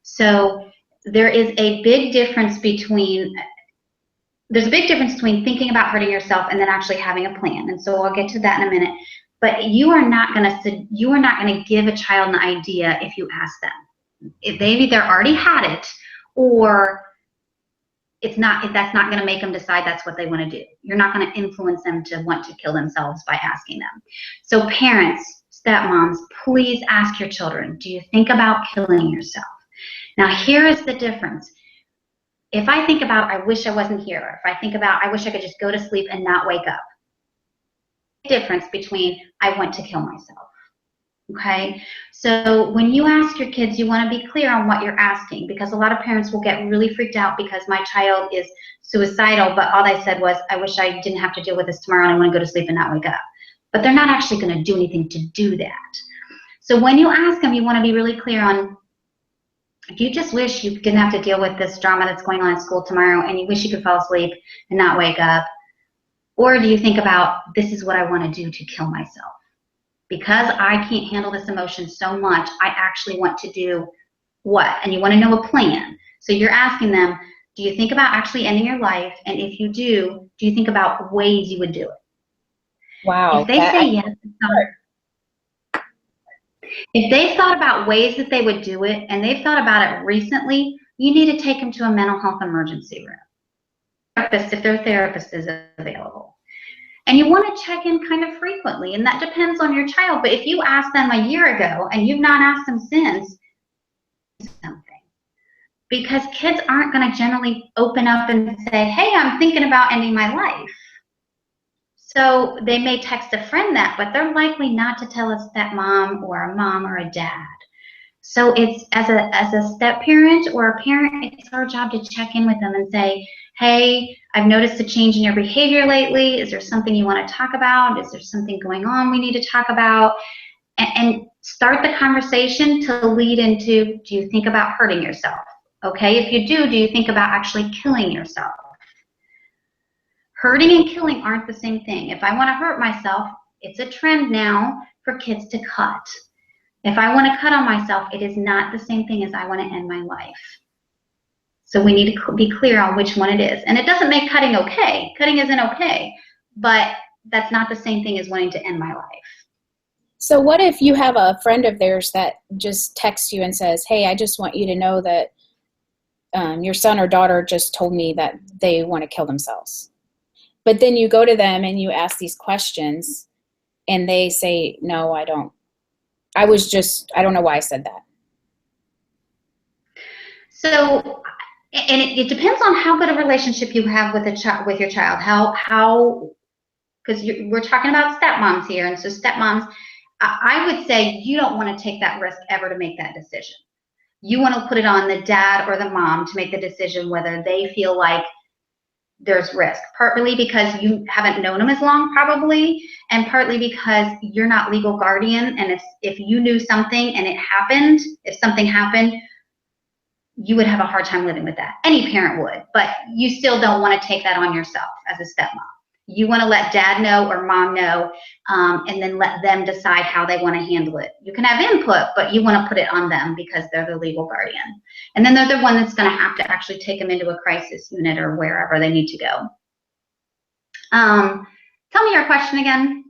So there is a big difference between thinking about hurting yourself and then actually having a plan. And so I'll get to that in a minute. But you are not going to give a child an idea if you ask them. If they've either already had it, or that's not going to make them decide that's what they want to do. You're not going to influence them to want to kill themselves by asking them. So parents, stepmoms, please ask your children, do you think about killing yourself? Now here is the difference. If I think about, I wish I wasn't here, if I think about, I wish I could just go to sleep and not wake up. Difference between I want to kill myself. Okay, so when you ask your kids, you want to be clear on what you're asking, because a lot of parents will get really freaked out because my child is suicidal, but all they said was, I wish I didn't have to deal with this tomorrow, and I want to go to sleep and not wake up. But they're not actually going to do anything to do that. So when you ask them, you want to be really clear on, if you just wish you didn't have to deal with this drama that's going on at school tomorrow, and you wish you could fall asleep and not wake up, or do you think about, this is what I want to do to kill myself? Because I can't handle this emotion so much, I actually want to do what? And you want to know a plan. So you're asking them, do you think about actually ending your life? And if you do you think about ways you would do it? Wow. If they say yes, if they've thought about ways that they would do it, and they've thought about it recently, you need to take them to a mental health emergency room. Therapist, if their therapist is available. And you want to check in kind of frequently, and that depends on your child. But if you asked them a year ago and you've not asked them since, something. Because kids aren't going to generally open up and say, hey, I'm thinking about ending my life. So they may text a friend that, but they're likely not to tell a stepmom or a mom or a dad. So it's, as a step parent or a parent, it's our job to check in with them and say, hey, I've noticed a change in your behavior lately. Is there something you want to talk about? Is there something going on we need to talk about? And start the conversation to lead into, do you think about hurting yourself? Okay, if you do you think about actually killing yourself? Hurting and killing aren't the same thing. If I want to hurt myself, it's a trend now for kids to cut. If I want to cut on myself, it is not the same thing as I want to end my life. So we need to be clear on which one it is. And it doesn't make cutting okay. Cutting isn't okay, but that's not the same thing as wanting to end my life. So what if you have a friend of theirs that just texts you and says, hey, I just want you to know that your son or daughter just told me that they want to kill themselves. But then you go to them and you ask these questions and they say, no, I don't. I don't know why I said that. So, and it depends on how good a relationship you have with your child. How, because we're talking about stepmoms here, and so stepmoms, I would say you don't want to take that risk ever to make that decision. You want to put it on the dad or the mom to make the decision whether they feel like there's risk, partly because you haven't known them as long probably, and partly because you're not legal guardian, and if you knew something and if something happened, you would have a hard time living with that. Any parent would, but you still don't want to take that on yourself as a stepmom. You want to let dad know or mom know, and then let them decide how they want to handle it. You can have input, but you want to put it on them because they're the legal guardian. And then they're the one that's going to have to actually take them into a crisis unit or wherever they need to go. Tell me your question again.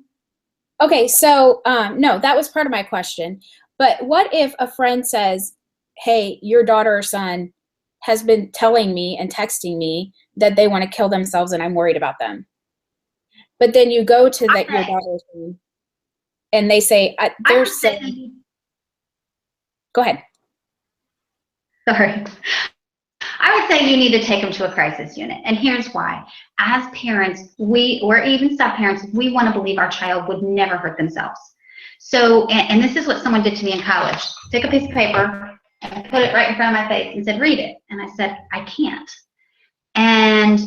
Okay, so no, that was part of my question. But what if a friend says, hey, your daughter or son has been telling me and texting me that they want to kill themselves and I'm worried about them? But then you go to your daughter's room and they say, they're saying, go ahead. Sorry. I would say you need to take them to a crisis unit. And here's why. As parents, or even step-parents, we want to believe our child would never hurt themselves. So, and this is what someone did to me in college. Took a piece of paper and put it right in front of my face and said, read it. And I said, I can't. And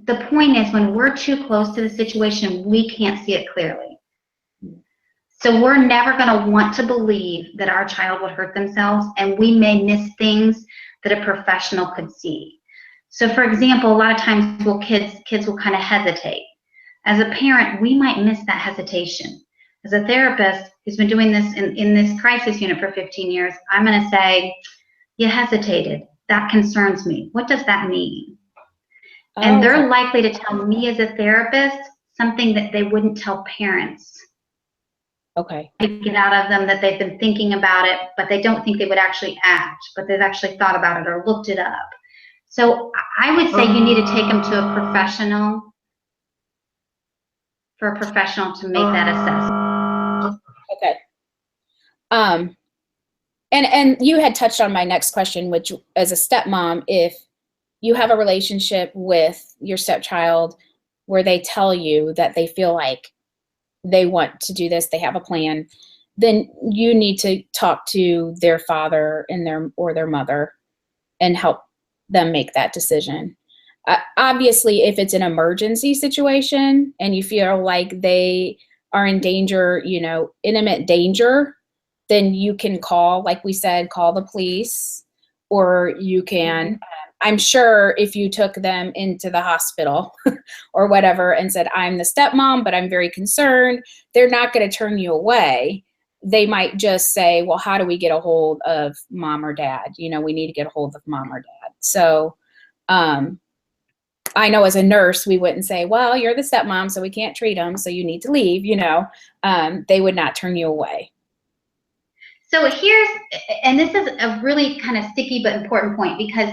the point is, when we're too close to the situation, we can't see it clearly. So we're never going to want to believe that our child would hurt themselves, and we may miss things that a professional could see. So for example, a lot of times kids will kind of hesitate. As a parent, we might miss that hesitation. As a therapist who's been doing this in this crisis unit for 15 years, I'm going to say, you hesitated. That concerns me. What does that mean? And they're likely to tell me as a therapist something that they wouldn't tell parents. Okay. Get out of them that they've been thinking about it, but they don't think they would actually act, but they've actually thought about it or looked it up. So I would say you need to take them to a professional, for a professional to make that assessment. Okay. And you had touched on my next question, which as a stepmom, if you have a relationship with your stepchild where they tell you that they feel like they want to do this, they have a plan, then you need to talk to their father and their mother and help them make that decision. Obviously, if it's an emergency situation and you feel like they are in danger, imminent danger, then you can call, like we said, call the police, or you can, I'm sure if you took them into the hospital or whatever and said, I'm the stepmom, but I'm very concerned, they're not going to turn you away. They might just say, well, how do we get a hold of mom or dad? We need to get a hold of mom or dad. So I know as a nurse, we wouldn't say, well, you're the stepmom, so we can't treat them, so you need to leave, they would not turn you away. So and this is a really kind of sticky but important point, because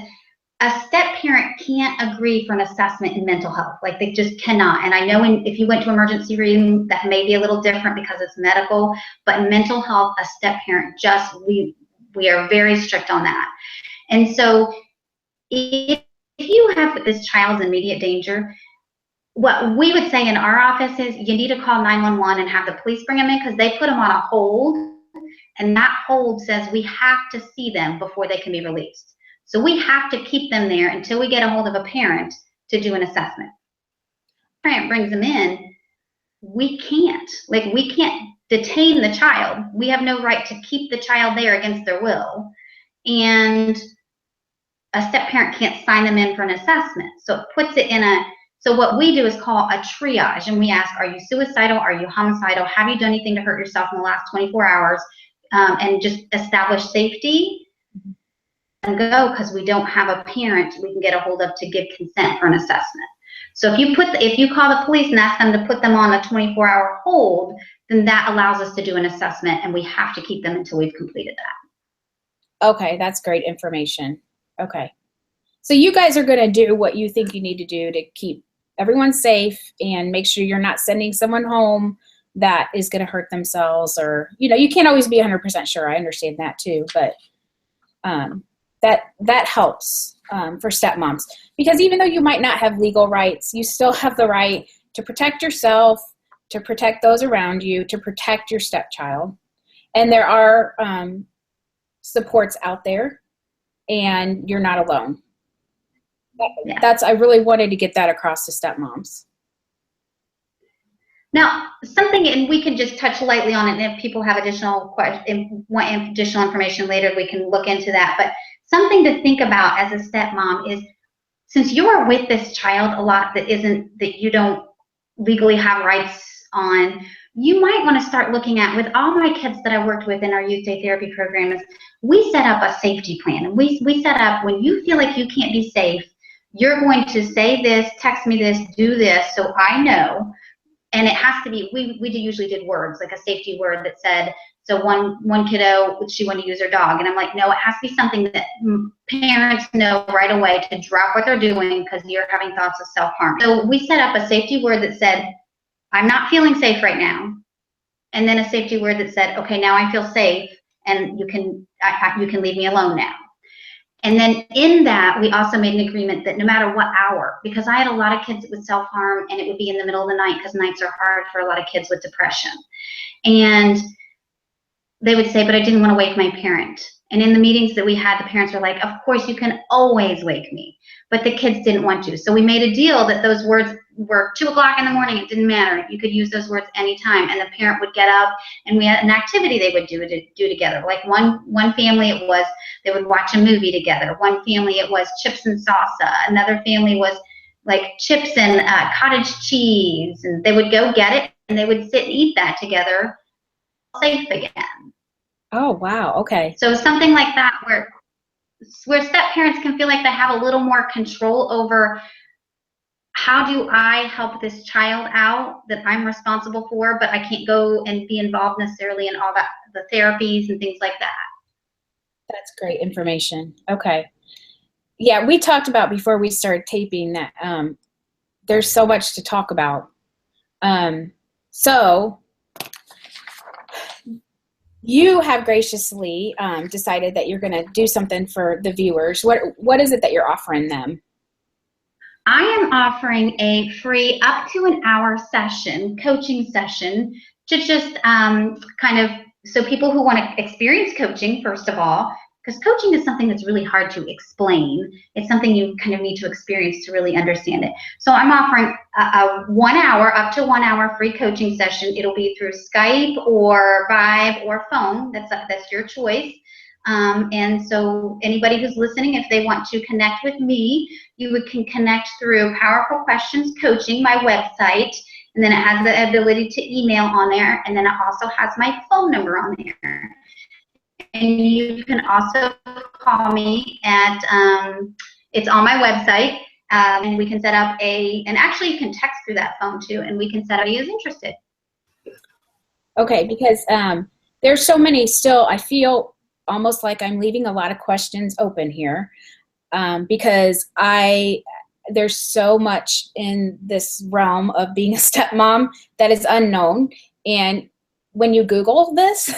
a step parent can't agree for an assessment in mental health. Like, they just cannot. And I know if you went to emergency room, that may be a little different because it's medical, but in mental health, a step parent we are very strict on that. And so if you have this child's immediate danger, what we would say in our office is you need to call 911 and have the police bring them in, because they put them on a hold, and that hold says we have to see them before they can be released. So we have to keep them there until we get a hold of a parent to do an assessment. Parent brings them in, we can't detain the child. We have no right to keep the child there against their will. And a step parent can't sign them in for an assessment. So it puts it in So what we do is call a triage, and we ask, are you suicidal? Are you homicidal? Have you done anything to hurt yourself in the last 24 hours? And just establish safety and go, because we don't have a parent we can get a hold of to give consent for an assessment. So if you call the police and ask them to put them on a 24-hour hold, then that allows us to do an assessment, and we have to keep them until we've completed that. Okay, that's great information. Okay. So you guys are going to do what you think you need to do to keep everyone safe and make sure you're not sending someone home that is going to hurt themselves, or, you can't always be 100% sure. I understand that too, but that helps for stepmoms, because even though you might not have legal rights, you still have the right to protect yourself, to protect those around you, to protect your stepchild. And there are supports out there, and you're not alone. I really wanted to get that across to stepmoms. Now, and we can just touch lightly on it, and if people have additional questions, want additional information later, we can look into that. But something to think about as a stepmom is, since you are with this child a lot that you don't legally have rights on, you might want to start looking at, with all my kids that I worked with in our youth day therapy program, is we set up a safety plan. And we set up, when you feel like you can't be safe, you're going to say this, text me this, do this, so I know. And it has to be, we usually did words, like a safety word that said, so one kiddo, she wanted to use her dog. And I'm like, no, it has to be something that parents know right away to drop what they're doing because you're having thoughts of self-harm. So we set up a safety word that said, I'm not feeling safe right now. And then a safety word that said, okay, now I feel safe, and you can leave me alone now. And then in that, we also made an agreement that no matter what hour, because I had a lot of kids that would self-harm, and it would be in the middle of the night, because nights are hard for a lot of kids with depression. And they would say, but I didn't want to wake my parent. And in the meetings that we had, the parents were like, of course, you can always wake me. But the kids didn't want to. So we made a deal that those words were 2 o'clock in the morning. It didn't matter. You could use those words anytime. And the parent would get up, and we had an activity they would do together. Like one family, it was they would watch a movie together. One family, it was chips and salsa. Another family was like chips and cottage cheese. And they would go get it, and they would sit and eat that together, safe again. Oh, wow. Okay. So something like that, where step parents can feel like they have a little more control over, how do I help this child out that I'm responsible for, but I can't go and be involved necessarily in all that, the therapies and things like that. That's great information. Okay. Yeah, we talked about before we started taping that there's so much to talk about. So you have graciously decided that you're going to do something for the viewers. What is it that you're offering them? I am offering a free up to an hour session, coaching session, to just kind of, so people who want to experience coaching, first of all, because coaching is something that's really hard to explain. It's something you kind of need to experience to really understand it. So I'm offering a 1 hour, up to 1 hour free coaching session. It'll be through Skype or Vibe or phone. That's your choice. And so anybody who's listening, if they want to connect with me, you can connect through Powerful Questions Coaching, my website, and then it has the ability to email on there, and then it also has my phone number on there. And you can also call me at, it's on my website, and we can set up and actually you can text through that phone too, and we can set up who's interested. Okay, because there's so many still, I feel almost like I'm leaving a lot of questions open here, because there's so much in this realm of being a stepmom that is unknown. And when you Google this,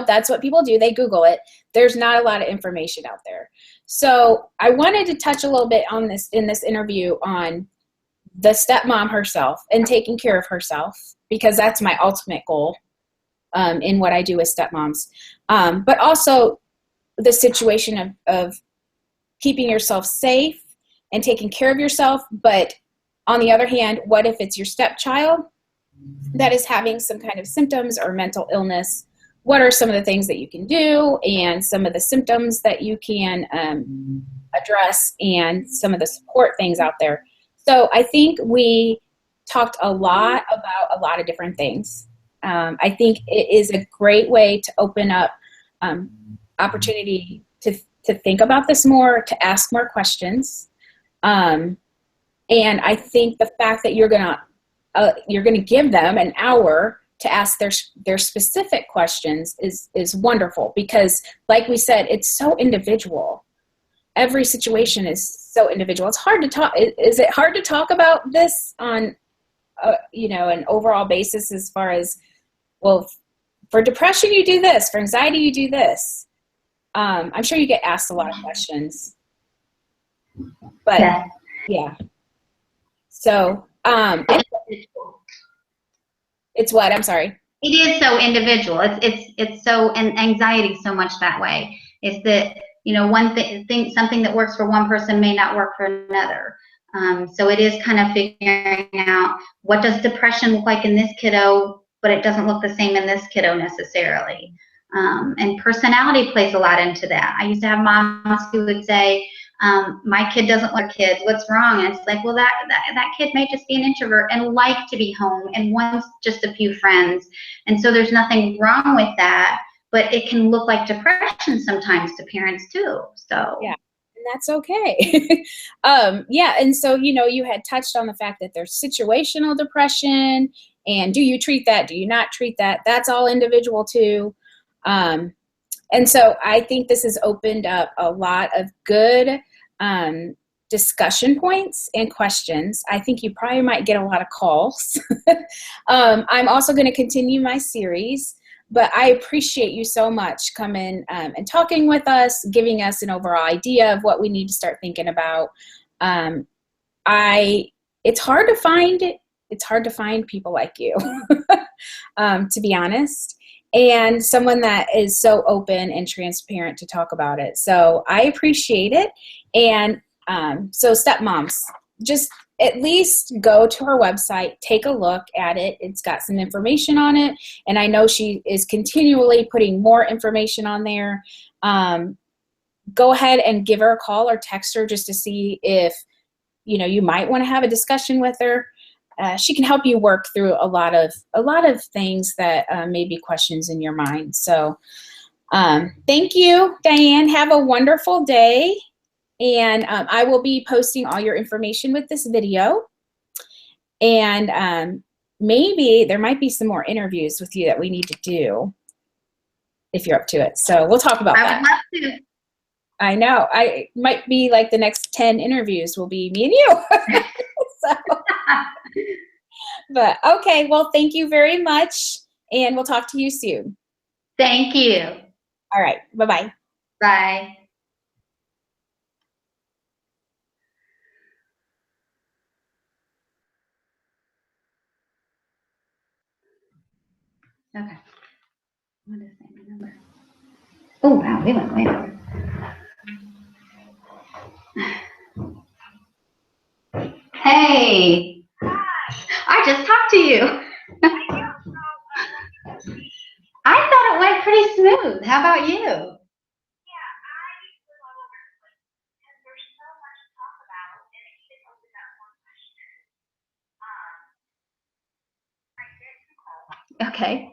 that's what people do. They Google it. There's not a lot of information out there. So I wanted to touch a little bit on this in this interview on the stepmom herself and taking care of herself, because that's my ultimate goal in what I do with stepmoms. But also the situation of keeping yourself safe and taking care of yourself. But on the other hand, what if it's your stepchild that is having some kind of symptoms or mental illness? What are some of the things that you can do, and some of the symptoms that you can address, and some of the support things out there? So I think we talked a lot about a lot of different things. I think it is a great way to open up opportunity to think about this more, to ask more questions. And I think the fact that you're gonna give them an hour to ask their specific questions is wonderful, because like we said, it's so individual. Every situation is so individual. It's hard to talk. Is it hard to talk about this on an overall basis, as far as, well, for depression you do this, for anxiety you do this? I'm sure you get asked a lot of questions, but yeah. So it's what? I'm sorry. It is so individual. It's so, and anxiety so much that way. Is that, one thing, something that works for one person may not work for another. So it is kind of figuring out, what does depression look like in this kiddo, but it doesn't look the same in this kiddo necessarily. And personality plays a lot into that. I used to have moms who would say, my kid doesn't like kids, what's wrong? And it's like, well, that kid may just be an introvert and like to be home and wants just a few friends. And so there's nothing wrong with that, but it can look like depression sometimes to parents too. So yeah, and that's okay. Yeah, and so you had touched on the fact that there's situational depression, and do you treat that? Do you not treat that? That's all individual too. And so I think this has opened up a lot of good discussion points and questions. I think you probably might get a lot of calls. I'm also going to continue my series, but I appreciate you so much coming and talking with us, giving us an overall idea of what we need to start thinking about. It's hard to find people like you, to be honest, and someone that is so open and transparent to talk about it. So I appreciate it. And so stepmoms, just at least go to her website, take a look at it. It's got some information on it. And I know she is continually putting more information on there. Go ahead and give her a call or text her just to see if, you might want to have a discussion with her. She can help you work through a lot of things that may be questions in your mind. So thank you, Diane. Have a wonderful day. And I will be posting all your information with this video. And maybe there might be some more interviews with you that we need to do if you're up to it. So we'll talk about that. I would love to. I know. I might be like the next 10 interviews will be me and you. So, but okay, well, thank you very much, and we'll talk to you soon. Thank you. All right. Bye-bye. Bye. Okay. What is that number? Oh, wow, we went way over. Hey. I just talked to you. I thought it went pretty smooth. How about you? Okay.